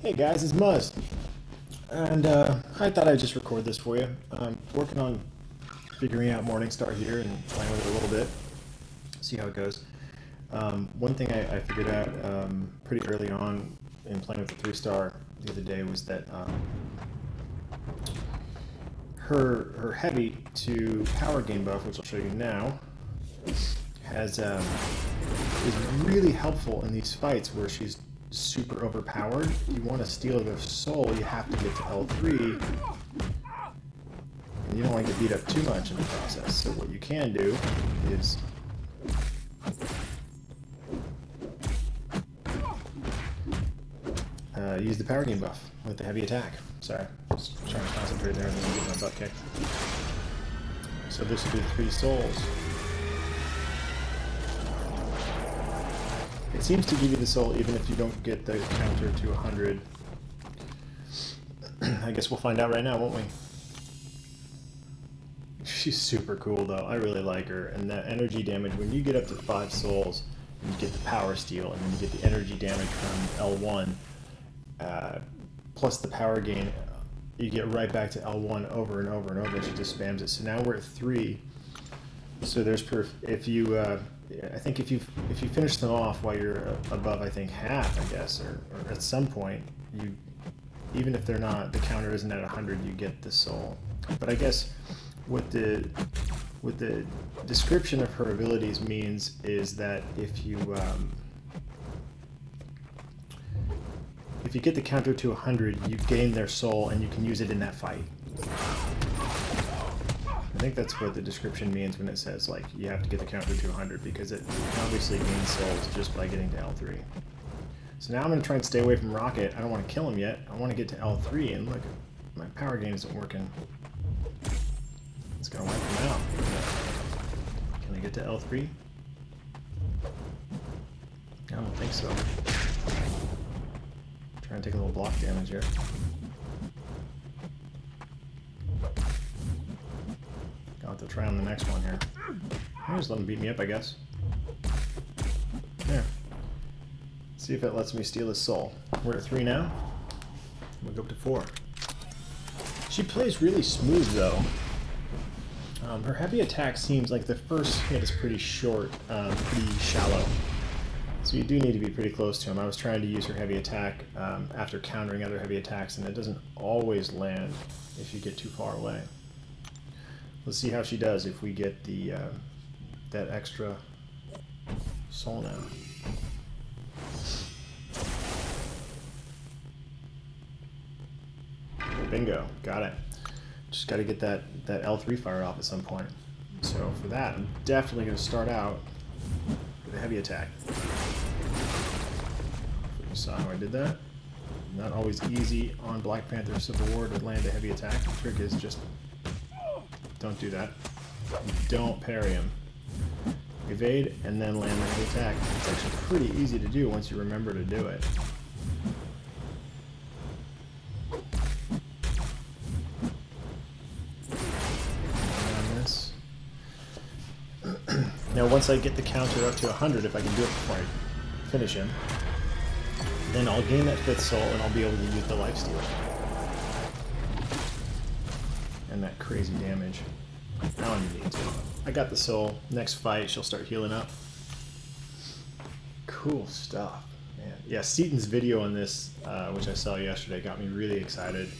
Hey guys, it's Muzz, and I thought I'd just record this for you. I'm working on figuring out Morningstar here and playing with it a little bit, see how it goes. One thing I figured out pretty early on in playing with the 3-star the other day was that her heavy to power gain buff, which I'll show you now, has is really helpful in these fights where she's super overpowered. You want to steal their soul, you have to get to L3, and you don't want to get beat up too much in the process. So what you can do is use the power gain buff with the heavy attack. Sorry, just trying to concentrate there and then get my butt kicked. So this would be 3 souls. It seems to give you the soul even if you don't get the counter to 100. I guess we'll find out right now, won't we? She's super cool though. I really like her. And that energy damage, when you get up to 5 souls, you get the power steal, and then you get the energy damage from L1, plus the power gain, you get right back to L1 over and over and over. She just spams it. So now we're at 3. So there's proof. If you I think if you finish them off while you're above, I think half, I guess, or at some point, you, even if they're not, the counter isn't at 100, you get the soul. But I guess what the description of her abilities means is that if you get the counter to 100, you gain their soul and you can use it in that fight. I think that's what the description means when it says, like, you have to get the counter to 100, because it obviously gains souls just by getting to L3. So now I'm going to try and stay away from Rocket. I don't want to kill him yet. I want to get to L3, and look, my power gain isn't working. It's going to wipe him out. Can I get to L3? I don't think so. Try and take a little block damage here. I'll have to try on the next one here. I'll just let him beat me up, I guess. There. See if it lets me steal his soul. We're at 3 now. We'll go up to 4. She plays really smooth, though. Her heavy attack seems like the first hit is pretty short, pretty shallow. So you do need to be pretty close to him. I was trying to use her heavy attack after countering other heavy attacks, and it doesn't always land if you get too far away. Let's see how she does if we get the that extra soul now. Bingo, got it. Just got to get that L3 fired off at some point. So for that, I'm definitely going to start out with a heavy attack. You saw how I did that. Not always easy on Black Panther Civil War to land a heavy attack. The trick is just don't do that. Don't parry him. Evade and then land the heavy attack. It's actually pretty easy to do once you remember to do it. Now once I get the counter up to 100, if I can do it before I finish him, then I'll gain that 5th soul and I'll be able to use the lifesteal. And that crazy damage. I don't even need to. I got the soul. Next fight, she'll start healing up. Cool stuff, man. Yeah, Seaton's video on this, which I saw yesterday, got me really excited.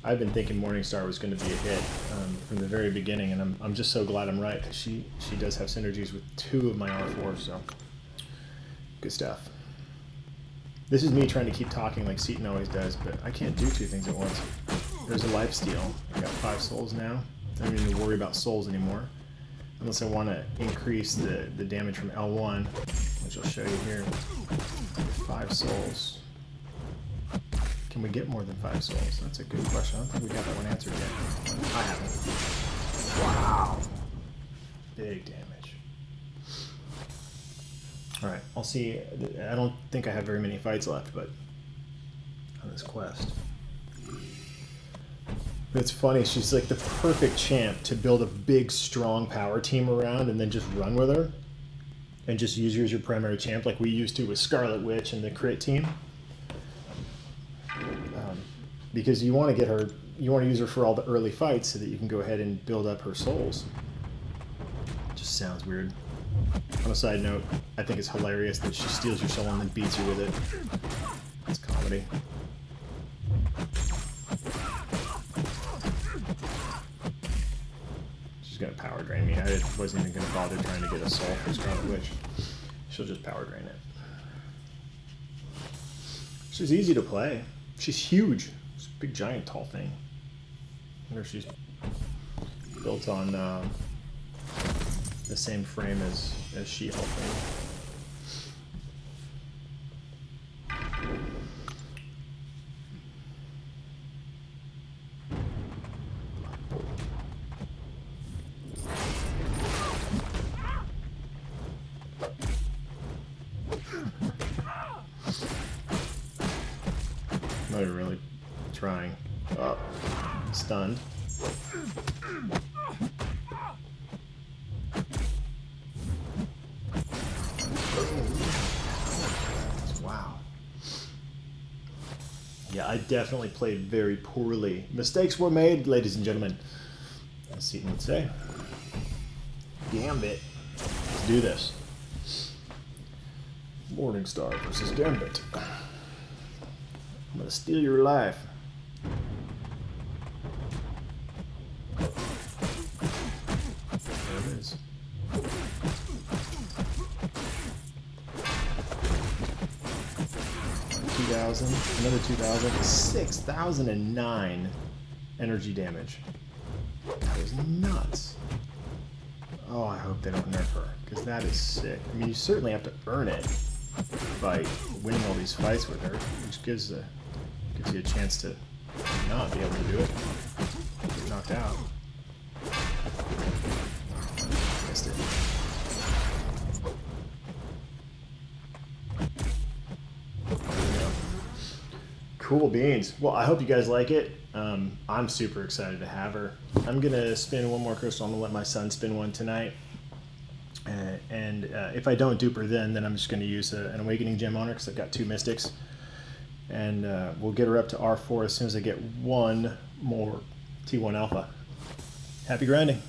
I've been thinking Morningstar was going to be a hit from the very beginning, and I'm just so glad I'm right, because she does have synergies with 2 of my R4s, so good stuff. This is me trying to keep talking like Seaton always does, but I can't do 2 things at once. There's a lifesteal. I got 5 souls now. I don't need to worry about souls anymore, unless I want to increase the damage from L1, which I'll show you here. 5 souls. Can we get more than 5 souls? That's a good question. I don't think we got that one answered yet. I haven't. Wow. Big damage. Alright, I'll see. I don't think I have very many fights left, but on this quest. But it's funny, she's like the perfect champ to build a big, strong power team around and then just run with her. And just use her as your primary champ like we used to with Scarlet Witch and the crit team. because you want to get her, you want to use her for all the early fights so that you can go ahead and build up her souls. Just sounds weird. On a side note, I think it's hilarious that she steals your soul and then beats you with it. It's comedy. She's gonna power drain me. I wasn't even gonna bother trying to get a soul for Scarlet Witch. She'll just power drain it. She's easy to play. She's huge. She's a big, giant, tall thing. I wonder if she's built on the same frame as She-Hulk. Not even really trying. Oh, stunned. Wow. Yeah, I definitely played very poorly. Mistakes were made, ladies and gentlemen, as Seaton would say. Gambit. Let's do this. Morningstar versus Gambit. I'm gonna steal your life. There it is. Another 2,000, 6,009 energy damage. That was nuts. Oh, I hope they don't nerf her, because that is sick. I mean, you certainly have to earn it by winning all these fights with her, which gives you a chance to not be able to do it. Get knocked out. Missed it. Cool beans. Well, I hope you guys like it. I'm super excited to have her. I'm going to spin one more crystal. I'm going to let my son spin one tonight. And if I don't dupe her then I'm just going to use an Awakening Gem on her because I've got 2 Mystics. And we'll get her up to R4 as soon as I get one more T1 Alpha. Happy grinding.